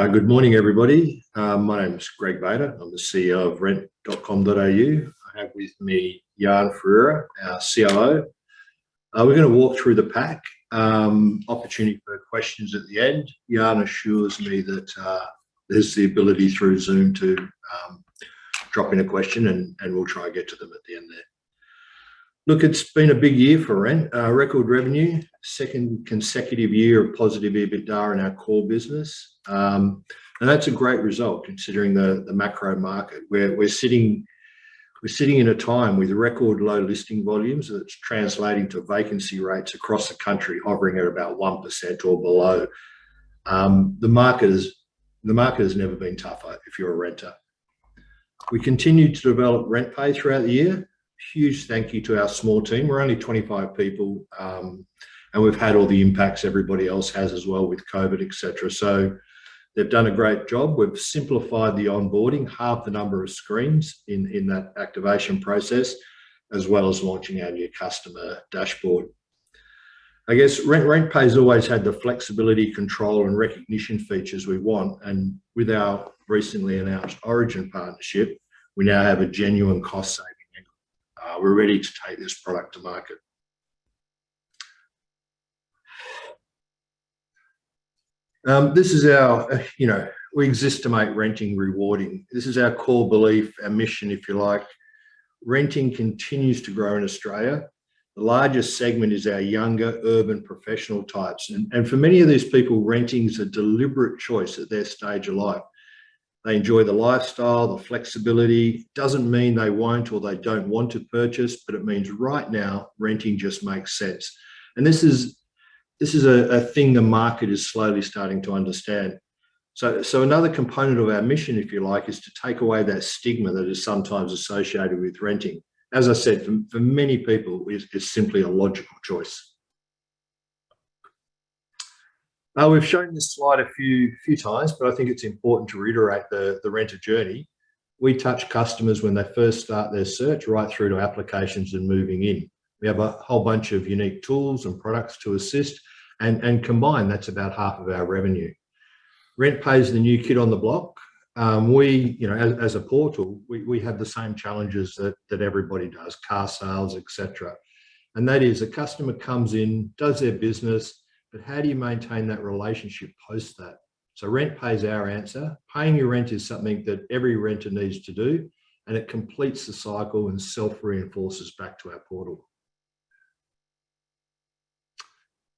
Good morning, everybody. My name is Greg Bader. I'm the CEO of rent.com.au. I have with me Jan Ferreira, our COO. We're going to walk through the pack. Opportunity for questions at the end. Jan assures me that there's the ability through Zoom to drop in a question and we'll try and get to them at the end there. Look, it's been a big year for Rent. Record revenue, second consecutive year of positive EBITDA in our core business. And that's a great result considering the macro market where we're sitting in a time with record low listing volumes that's translating to vacancy rates across the country hovering at about 1% or below. The market has never been tougher if you're a renter. We continue to develop RENTPAY throughout the year. Huge thank you to our small team. We're only 25 people, and we've had all the impacts everybody else has as well with COVID, etc. So they've done a great job. We've simplified the onboarding, halved the number of screens in that activation process, as well as launching our new customer dashboard. I guess RENTPay's always had the flexibility, control, and recognition features we want, and with our recently announced Origin partnership, we now have a genuine cost saving. We're ready to take this product to market. This is our, we exist to make renting rewarding. This is our core belief, our mission, if you like. Renting continues to grow in Australia. The largest segment is our younger urban professional types. And for many of these people, renting is a deliberate choice at their stage of life. They enjoy the lifestyle, the flexibility. Doesn't mean they won't or they don't want to purchase, but it means right now renting just makes sense. And this is a thing the market is slowly starting to understand. So another component of our mission, if you like, is to take away that stigma that is sometimes associated with renting. As I said, for many people, it's simply a logical choice. We've shown this slide a few times, but I think it's important to reiterate the renter journey. We touch customers when they first start their search right through to applications and moving in. We have a whole bunch of unique tools and products to assist, and combined, that's about half of our revenue. RENTPay is the new kid on the block. As a portal, we have the same challenges that everybody does, car sales, etc. And that is a customer comes in, does their business, but how do you maintain that relationship post that? So RENTPay is our answer. Paying your rent is something that every renter needs to do, and it completes the cycle and self-reinforces back to our portal.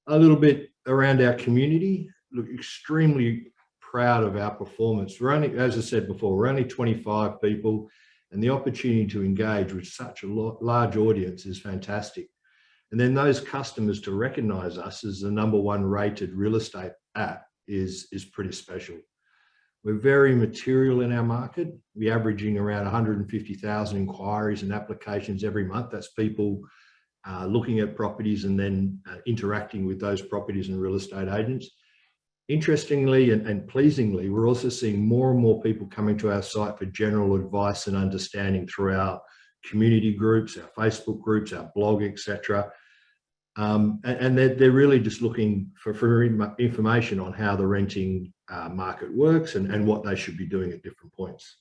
A little bit around our community. Look, extremely proud of our performance. We're only, as I said before, we're only 25 people, and the opportunity to engage with such a large audience is fantastic. And then those customers to recognize us as the #1 rated real estate app is pretty special. We're very material in our market. We're averaging around 150,000 inquiries and applications every month. That's people looking at properties and then interacting with those properties and real estate agents. Interestingly and pleasingly, we're also seeing more and more people coming to our site for general advice and understanding through our community groups, our Facebook groups, our blog, etc. And they're really just looking for information on how the renting market works and what they should be doing at different points.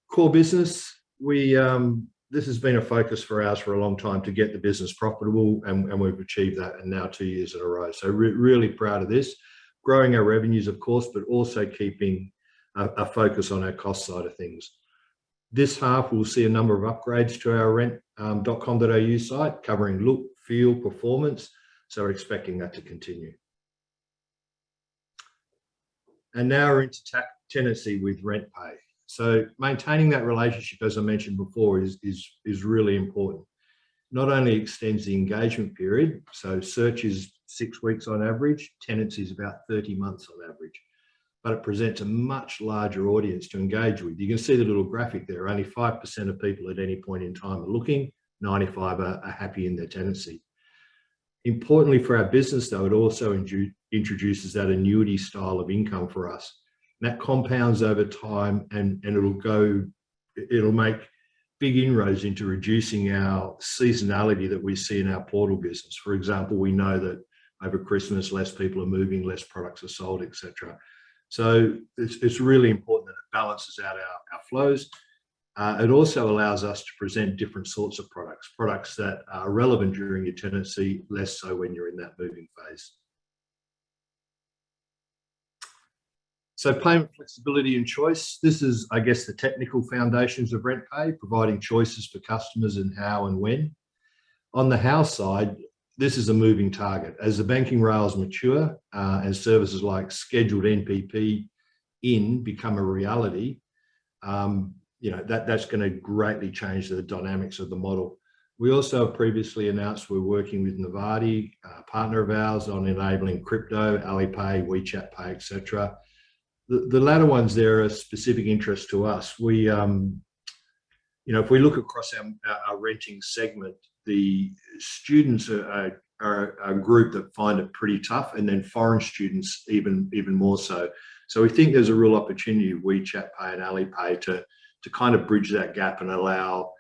Core business, this has been a focus for us for a long time to get the business profitable, and we've achieved that, and now 2 years in a row. So really proud of this, growing our revenues, of course, but also keeping a focus on our cost side of things. This half, we'll see a number of upgrades to our rent.com.au site covering look, feel, performance. So we're expecting that to continue. And now we're into tenancy with RENTPay. So maintaining that relationship, as I mentioned before, is really important. Not only extends the engagement period, so search is 6 weeks on average, tenancy is about 30 months on average, but it presents a much larger audience to engage with. You can see the little graphic there. Only 5% of people at any point in time are looking, 95 are happy in their tenancy. Importantly for our business though, it also introduces that annuity style of income for us. And that compounds over time and it'll make big inroads into reducing our seasonality that we see in our portal business. For example, we know that over Christmas, less people are moving, less products are sold, etc. So it's really important that it balances out our flows. It also allows us to present different sorts of products that are relevant during your tenancy, less so when you're in that moving phase. So payment flexibility and choice. This is, I guess, the technical foundations of RentPay, providing choices for customers in how and when. On the how side, this is a moving target. As the banking rails mature and services like scheduled NPP become a reality, that's going to greatly change the dynamics of the model. We also have previously announced we're working with Novati, a partner of ours, on enabling crypto, Alipay, WeChat Pay, etc. The latter ones there are specific interest to us. We, if we look across our renting segment, the students are a group that find it pretty tough, and then foreign students even more so. So we think there's a real opportunity with WeChat Pay and Alipay to kind of bridge that gap and allow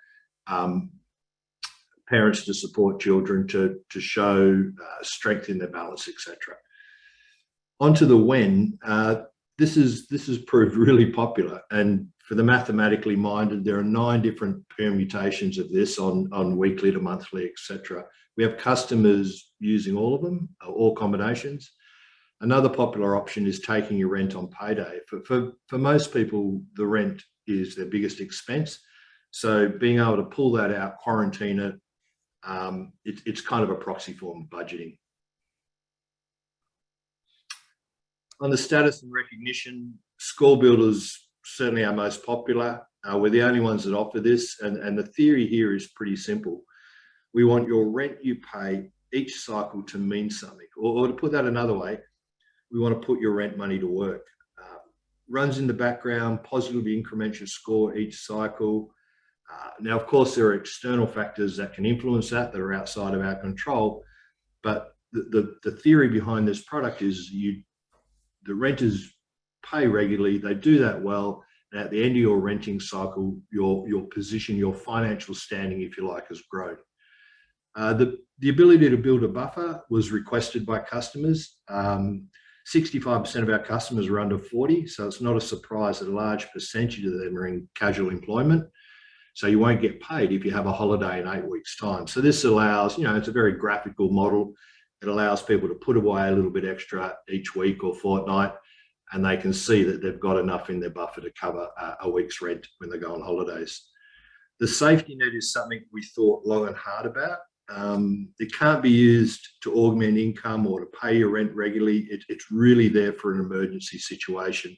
parents to support children to show strength in their balance, etc. Onto the when. This has proved really popular, and for the mathematically minded, there are 9 different permutations of this on weekly to monthly, etc. We have customers using all of them, all combinations. Another popular option is taking your rent on payday. For most people, the rent is their biggest expense. So being able to pull that out, quarantine it, it's kind of a proxy form of budgeting. On the status and recognition, Score Builder's certainly our most popular. We're the only ones that offer this, and the theory here is pretty simple. We want your rent you pay each cycle to mean something, or to put that another way, we want to put your rent money to work. Runs in the background, positively increments your score each cycle. Now, of course, there are external factors that can influence that are outside of our control, but the theory behind this product is the renters pay regularly, they do that well, and at the end of your renting cycle, your position, your financial standing, if you like, has grown. The ability to build a buffer was requested by customers. 65% of our customers are under 40, so it's not a surprise that a large percentage of them are in casual employment. So you won't get paid if you have a holiday in 8 weeks' time. So this allows, it's a very graphical model. It allows people to put away a little bit extra each week or fortnight, and they can see that they've got enough in their buffer to cover a week's rent when they go on holidays. The safety net is something we thought long and hard about. It can't be used to augment income or to pay your rent regularly. It's really there for an emergency situation.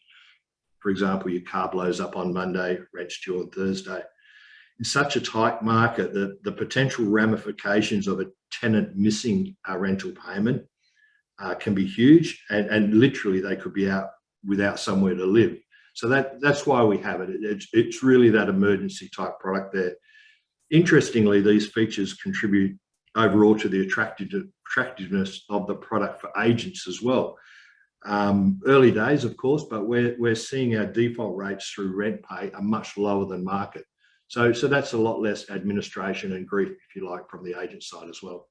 For example, your car blows up on Monday, rent's due on Thursday. In such a tight market, the potential ramifications of a tenant missing a rental payment can be huge, and literally they could be out without somewhere to live. So that's why we have it. It's really that emergency type product there. Interestingly, these features contribute overall to the attractiveness of the product for agents as well. Early days, of course, but we're seeing our default rates through RentPay are much lower than market. So that's a lot less administration and grief, if you like, from the agent side as well.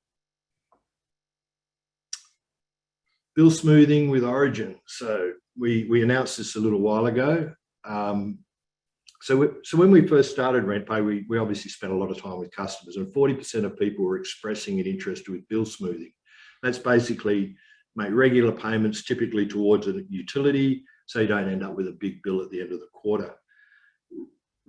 Bill smoothing with Origin. So we announced this a little while ago. So when we first started RentPay, we obviously spent a lot of time with customers, and 40% of people were expressing an interest with bill smoothing. That's basically make regular payments, typically towards a utility, so you don't end up with a big bill at the end of the quarter.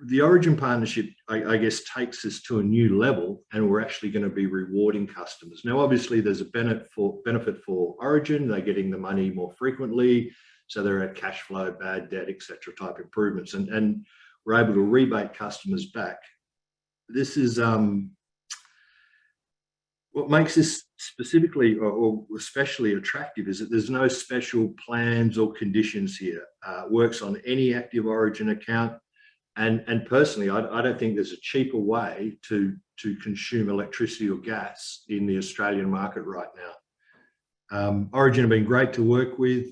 The Origin partnership, I guess, takes us to a new level, and we're actually going to be rewarding customers. Now, obviously, there's a benefit for Origin. They're getting the money more frequently, so there are cash flow, bad debt, etc. type improvements, and we're able to rebate customers back. This is what makes this specifically or especially attractive is that there's no special plans or conditions here. Works on any active Origin account. And personally, I don't think there's a cheaper way to consume electricity or gas in the Australian market right now. Origin have been great to work with.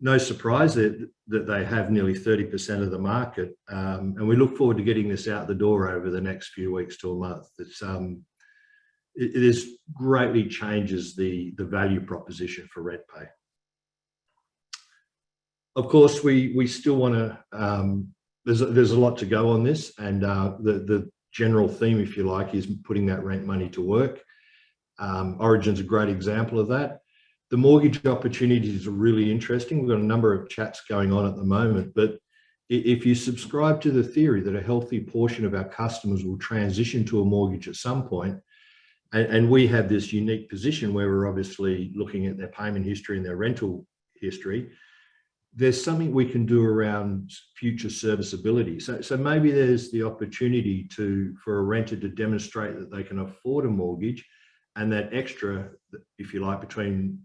No surprise that they have nearly 30% of the market. And we look forward to getting this out the door over the next few weeks to a month. this greatly changes the value proposition for RENTPay. Of course, we still want to, there's a lot to go on this, and the general theme, if you like, is putting that rent money to work. Origin's a great example of that. The mortgage opportunities are really interesting. We've got a number of chats going on at the moment, but if you subscribe to the theory that a healthy portion of our customers will transition to a mortgage at some point, and we have this unique position where we're obviously looking at their payment history and their rental history, there's something we can do around future serviceability. So maybe there's the opportunity for a renter to demonstrate that they can afford a mortgage, and that extra, if you like, between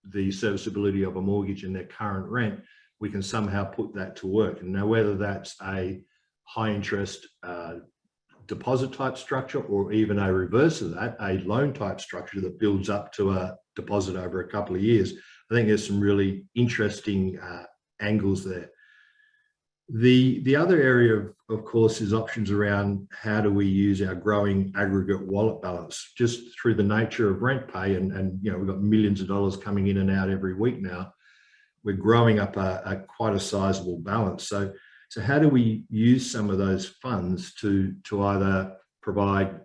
the serviceability of a mortgage and their current rent, we can somehow put that to work. And now, whether that's a high interest deposit type structure, or even a reverse of that, a loan type structure that builds up to a deposit over a couple of years, I think there's some really interesting angles there. The other area, of course, is options around how do we use our growing aggregate wallet balance. Just through the nature of RENTPay, and you know, we've got millions of dollars coming in and out every week now, we're growing up quite a sizable balance. So how do we use some of those funds to either provide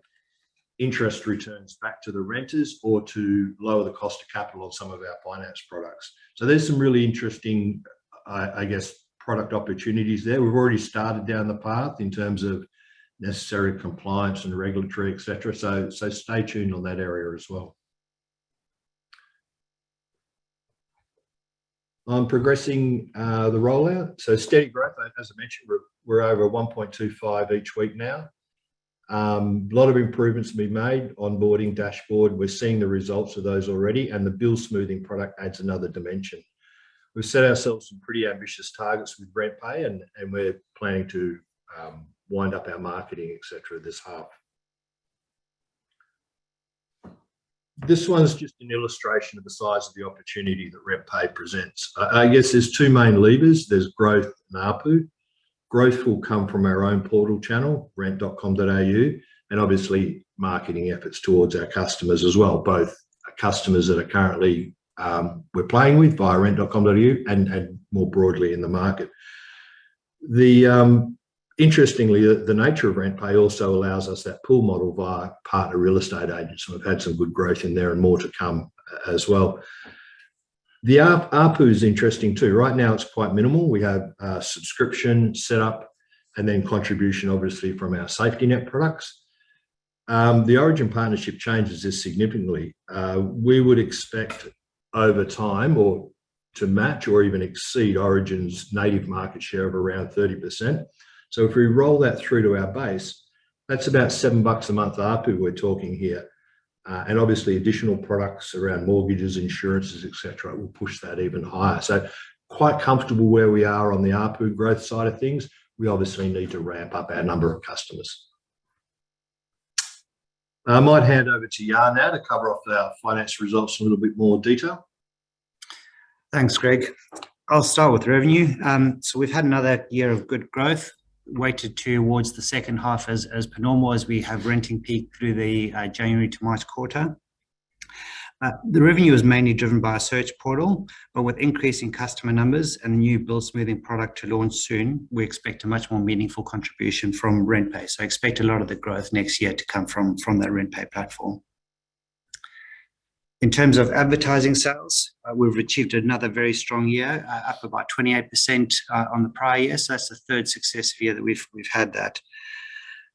interest returns back to the renters, or to lower the cost of capital on some of our finance products? So there's some really interesting, I guess, product opportunities there. We've already started down the path in terms of necessary compliance and regulatory, etc. So stay tuned on that area as well. I'm progressing the rollout. So steady growth, as I mentioned, we're over 1.25 each week now. A lot of improvements to be made. Onboarding dashboard, we're seeing the results of those already, and the bill smoothing product adds another dimension. We've set ourselves some pretty ambitious targets with RENTPay, and we're planning to wind up our marketing, etc. this half. This one's just an illustration of the size of the opportunity that RENTPay presents. I guess there's two main levers. There's growth and ARPU. Growth will come from our own portal channel, rent.com.au, and obviously marketing efforts towards our customers as well, both customers that are currently we're playing with via rent.com.au and more broadly in the market. Interestingly, the nature of RENTPay also allows us that pull model via partner real estate agents, and we've had some good growth in there and more to come as well. The ARPU is interesting too. Right now it's quite minimal. We have subscription set up, and then contribution obviously from our safety net products. The Origin partnership changes this significantly. We would expect over time or to match or even exceed Origin's native market share of around 30%. So if we roll that through to our base, that's about $7 a month ARPU we're talking here. And obviously additional products around mortgages, insurances, etc. will push that even higher. So quite comfortable where we are on the ARPU growth side of things. We obviously need to ramp up our number of customers. I might hand over to Jan now to cover off our finance results in a little bit more detail. Thanks, Greg. I'll start with revenue. So we've had another year of good growth, weighted towards the second half as per normal, as we have renting peak through the January to March quarter. The revenue is mainly driven by a search portal, but with increasing customer numbers and a new bill smoothing product to launch soon, we expect a much more meaningful contribution from RENTPay. So I expect a lot of the growth next year to come from that RENTPay platform. In terms of advertising sales, we've achieved another very strong year, up about 28% on the prior year. So that's the third successive year that we've had that.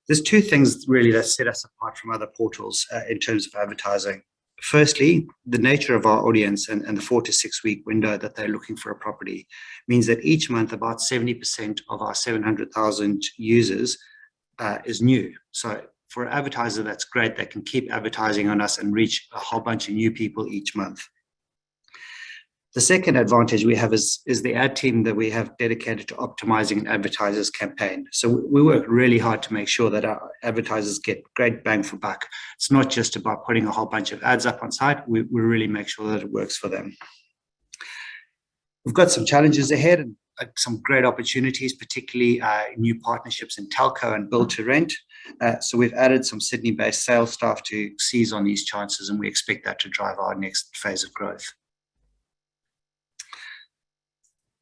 There's two things really that set us apart from other portals in terms of advertising. Firstly, the nature of our audience and the 4 to 6 week window that they're looking for a property means that each month about 70% of our 700,000 users is new. So for an advertiser, that's great. They can keep advertising on us and reach a whole bunch of new people each month. The second advantage we have is the ad team that we have dedicated to optimizing an advertiser's campaign. So we work really hard to make sure that our advertisers get great bang for buck. It's not just about putting a whole bunch of ads up on site. We really make sure that it works for them. We've got some challenges ahead and some great opportunities, particularly new partnerships in telco and build to rent. So we've added some Sydney-based sales staff to seize on these chances, and we expect that to drive our next phase of growth.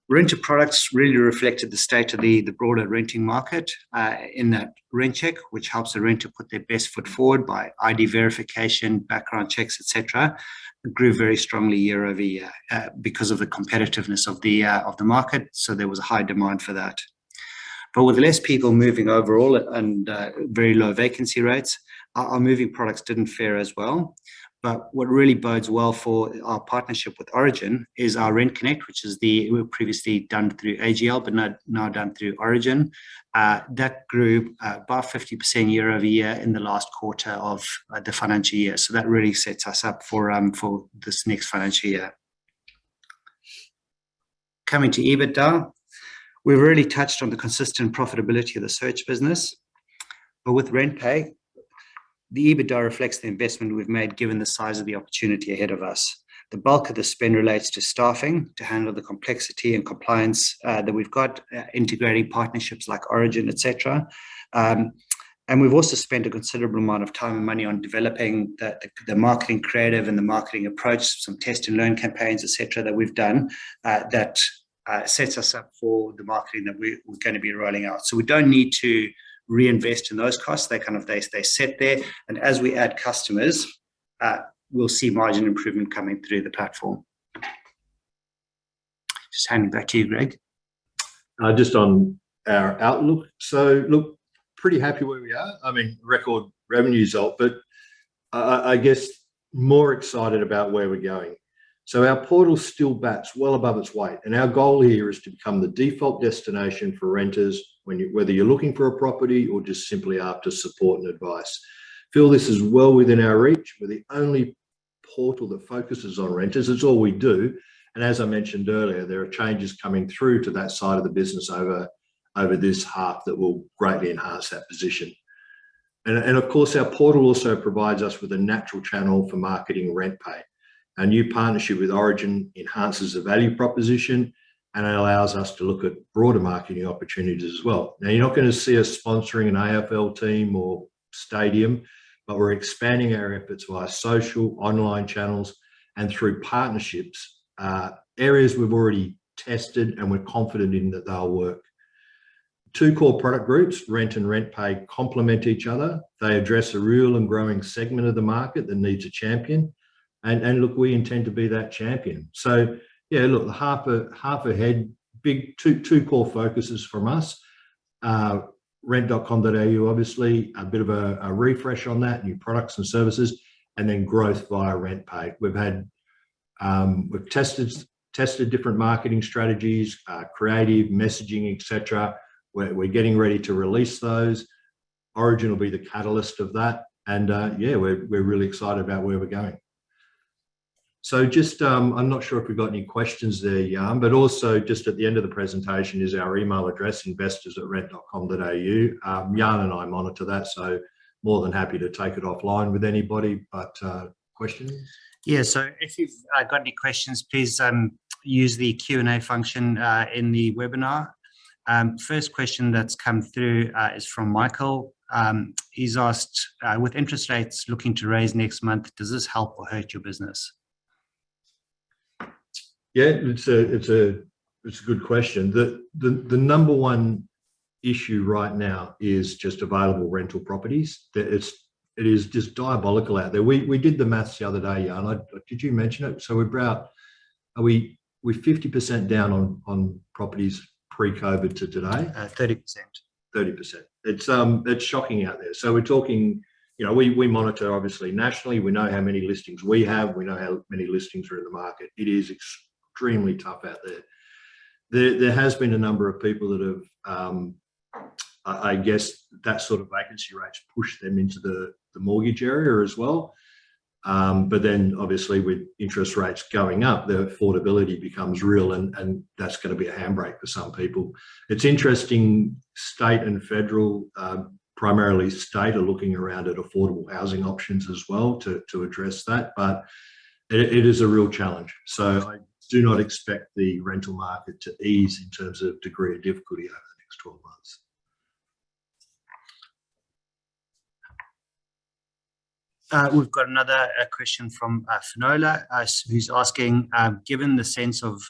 Renter products really reflected the state of the broader renting market in that rent check, which helps the renter put their best foot forward by ID verification, background checks, etc. It grew very strongly year over year because of the competitiveness of the market. So there was a high demand for that. But with less people moving overall and very low vacancy rates, our moving products didn't fare as well. But what really bodes well for our partnership with Origin is our Rent Connect, which is we were previously done through AGL, but now done through Origin. That grew about 50% year over year in the last quarter of the financial year. So that really sets us up for this next financial year. Coming to EBITDA, we've already touched on the consistent profitability of the search business. But with RENTPAY, the EBITDA reflects the investment we've made given the size of the opportunity ahead of us. The bulk of the spend relates to staffing to handle the complexity and compliance that we've got, integrating partnerships like Origin, etc. And we've also spent a considerable amount of time and money on developing the marketing creative and the marketing approach, some test and learn campaigns, etc. that we've done that sets us up for the marketing that we're going to be rolling out. So we don't need to reinvest in those costs. They set there, and as we add customers, we'll see margin improvement coming through the platform. Just handing back to you, Greg. Just on our outlook. So look, pretty happy where we are. I mean, record revenue result, but I guess more excited about where we're going. So our portal still bats well above its weight, and our goal here is to become the default destination for renters whether you're looking for a property or just simply after support and advice. Feel this is well within our reach. We're the only portal that focuses on renters. It's all we do. And as I mentioned earlier, there are changes coming through to that side of the business over this half that will greatly enhance that position. And of course, our portal also provides us with a natural channel for marketing RENTPAY. Our new partnership with Origin enhances the value proposition, and it allows us to look at broader marketing opportunities as well. Now, you're not going to see us sponsoring an AFL team or stadium, but we're expanding our efforts via social, online channels, and through partnerships, areas we've already tested and we're confident in that they'll work. Two core product groups, Rent and RENTPAY, complement each other. They address a real and growing segment of the market that needs a champion. And look, we intend to be that champion. So yeah, look, the half ahead, big two core focuses from us. Rent.com.au, obviously, a bit of a refresh on that, new products and services, and then growth via RENTPAY. We've tested different marketing strategies, creative, messaging, etc. We're getting ready to release those. Origin will be the catalyst of that. And yeah, we're really excited about where we're going. So just, I'm not sure if we've got any questions there, Jan, but also just at the end of the presentation is our email address, investors@rent.com.au. Jan and I monitor that, so more than happy to take it offline with anybody, but questions? Yeah, so if you've got any questions, please use the Q&A function in the webinar. First question that's come through is from Michael. He's asked, with interest rates looking to raise next month, does this help or hurt your business? Yeah, it's a good question. The number one issue right now is just available rental properties. It is just diabolical out there. We did the maths the other day, Jan. Did you mention it? So we're 50% down on properties pre-COVID to today. 30%. 30%. It's shocking out there. So we're talking. You know, we monitor obviously nationally. We know how many listings we have. We know how many listings are in the market. It is extremely tough out there. There has been a number of people that have, I guess, that sort of vacancy rates push them into the mortgage area as well. But then obviously with interest rates going up, the affordability becomes real, and that's going to be a handbrake for some people. It's interesting, state and federal, primarily state, are looking around at affordable housing options as well to address that, but it is a real challenge. So I do not expect the rental market to ease in terms of degree of difficulty over the next 12 months. We've got another question from Ferreira, who's asking, given the sense of,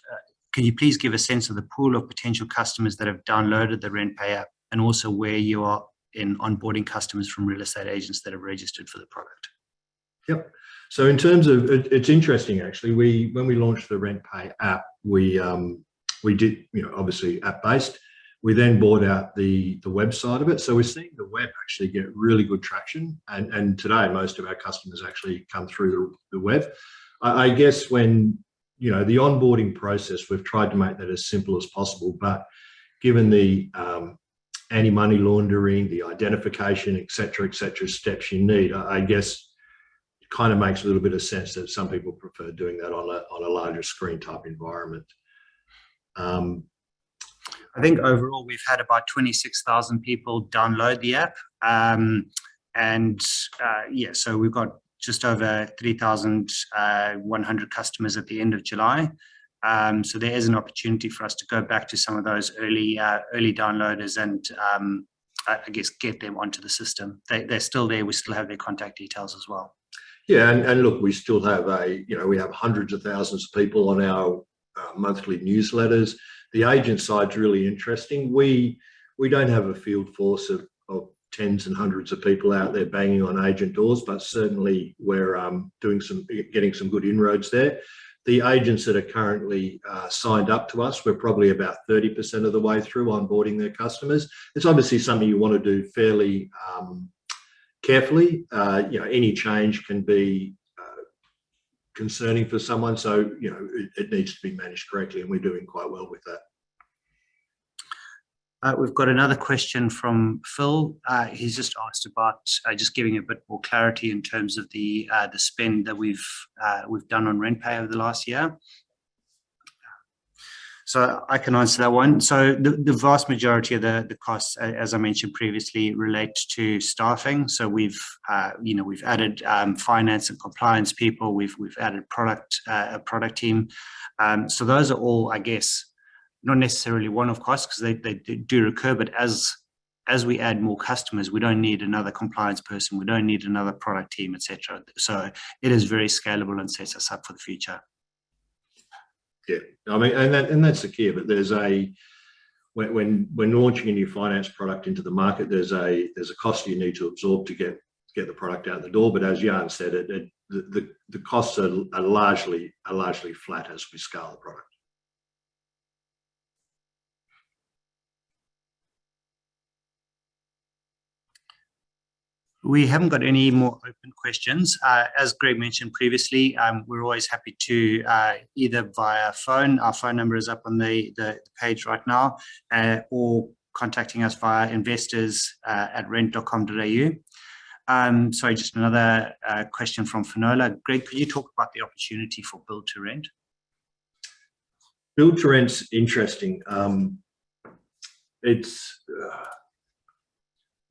can you please give a sense of the pool of potential customers that have downloaded the RENTPay app, and also where you are in onboarding customers from real estate agents that have registered for the product? Yep. So in terms of, it's interesting actually. When we launched the RENTPay app, we did, obviously app-based. We then bought out the website of it. So we're seeing the web actually get really good traction. And today, most of our customers actually come through the web. I guess when, the onboarding process, we've tried to make that as simple as possible. But given the anti-money laundering, the identification, et cetera, steps you need, I guess it kind of makes a little bit of sense that some people prefer doing that on a larger screen type environment. I think overall we've had about 26,000 people download the app, so we've got just over 3,100 customers at the end of July. So there is an opportunity for us to go back to some of those early downloaders and I guess get them onto the system. They're still there. We still have their contact details as well. Yeah, and look, we still have we have hundreds of thousands of people on our monthly newsletters. The agent side's really interesting. We don't have a field force of tens and hundreds of people out there banging on agent doors, but certainly we're getting some good inroads there. The agents that are currently signed up to us, we're probably about 30% of the way through onboarding their customers. It's obviously something you want to do fairly carefully. Any change can be concerning for someone, so it needs to be managed correctly, and we're doing quite well with that. We've got another question from Phil. He's just asked about just giving a bit more clarity in terms of the spend that we've done on RENTPay over the last year. So I can answer that one. So the vast majority of the costs, as I mentioned previously, relate to staffing. So we've added finance and compliance people. We've added a product team. So those are all, I guess, not necessarily one-off costs because they do recur. But as we add more customers, we don't need another compliance person. We don't need another product team, etc. So it is very scalable and sets us up for the future. Yeah, I mean, and that's the key. But there's when launching a new finance product into the market, there's a cost you need to absorb to get the product out the door. But as Jan said, the costs are largely flat as we scale the product. We haven't got any more open questions. As Greg mentioned previously, we're always happy to either via phone, our phone number is up on the page right now, or contacting us via investors@rent.com.au. Sorry, just another question from Finola. Greg, could you talk about the opportunity for build to rent? Build to rent's interesting.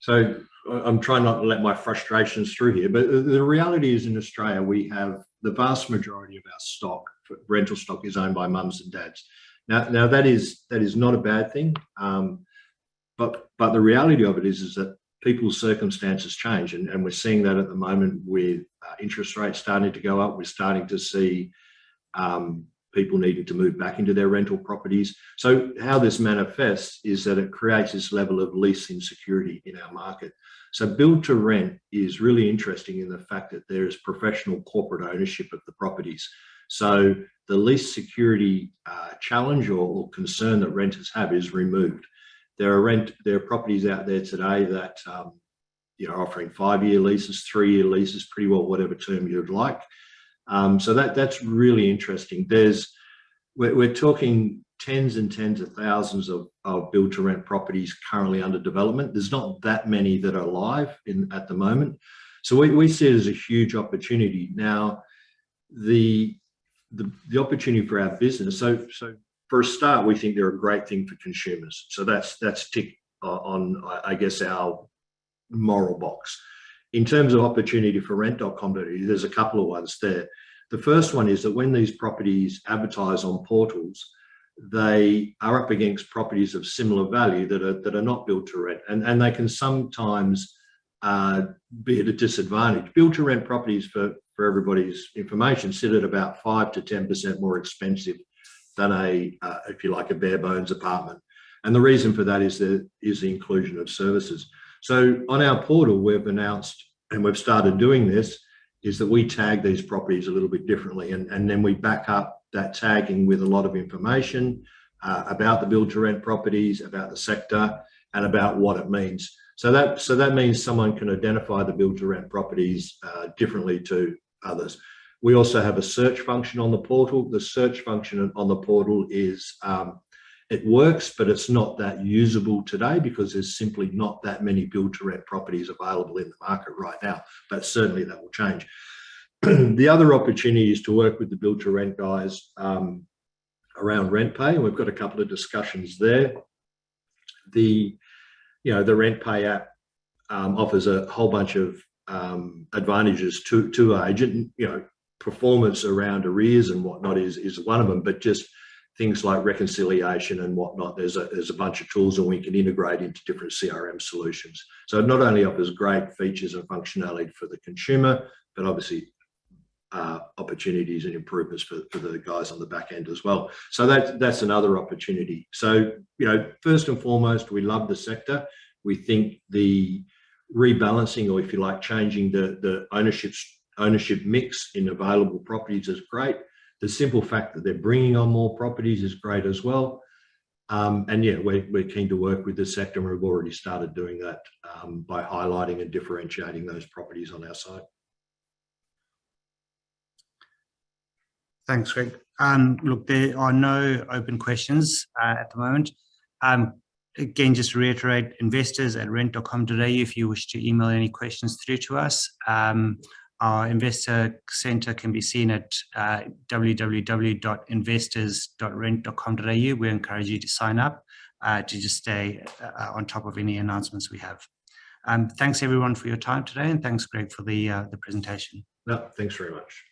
So I'm trying not to let my frustrations through here, but the reality is in Australia, we have the vast majority of our stock, rental stock, is owned by mums and dads. Now that is not a bad thing, but the reality of it is that people's circumstances change, and we're seeing that at the moment with interest rates starting to go up. We're starting to see people needing to move back into their rental properties. So how this manifests is that it creates this level of lease insecurity in our market. So build to rent is really interesting in the fact that there is professional corporate ownership of the properties. So the lease security challenge or concern that renters have is removed. There are properties out there today that are offering 5-year leases, 3-year leases, pretty well whatever term you'd like. So that's really interesting. We're talking tens and tens of thousands of build to rent properties currently under development. There's not that many that are live at the moment. So we see it as a huge opportunity. Now, the opportunity for our business. So for a start, we think they're a great thing for consumers. So that's tick on, I guess, our moral box. In terms of opportunity for rent.com.au, there's a couple of ones there. The first one is that when these properties advertise on portals, they are up against properties of similar value that are not built to rent, and they can sometimes be at a disadvantage. Build-to-rent properties, for everybody's information, sit at about 5 to 10% more expensive than if you like, a bare bones apartment. And the reason for that is the inclusion of services. So on our portal, we've announced, and we've started doing this, is that we tag these properties a little bit differently, and then we back up that tagging with a lot of information about the build-to-rent properties, about the sector, and about what it means. So that means someone can identify the build-to-rent properties differently to others. We also have a search function on the portal. The search function on the portal is, it works, but it's not that usable today because there's simply not that many build-to-rent properties available in the market right now, but certainly that will change. The other opportunity is to work with the build-to-rent guys around RENTPay, and we've got a couple of discussions there. The RENTPay app offers a whole bunch of advantages to an agent. Performance around arrears and whatnot is one of them, but just things like reconciliation and whatnot, there's a bunch of tools that we can integrate into different CRM solutions. So it not only offers great features and functionality for the consumer, but obviously opportunities and improvements for the guys on the back end as well. So that's another opportunity. So, first and foremost, we love the sector. We think the rebalancing, or if you like, changing the ownership mix in available properties is great. The simple fact that they're bringing on more properties is great as well. And yeah, we're keen to work with the sector, and we've already started doing that by highlighting and differentiating those properties on our site. Thanks, Greg. Look, there are no open questions at the moment. Again, just to reiterate, investors@rent.com.au if you wish to email any questions through to us. Our investor center can be seen at www.investors.rent.com.au. We encourage you to sign up to just stay on top of any announcements we have. Thanks everyone for your time today, and thanks Greg for the presentation. No, thanks very much.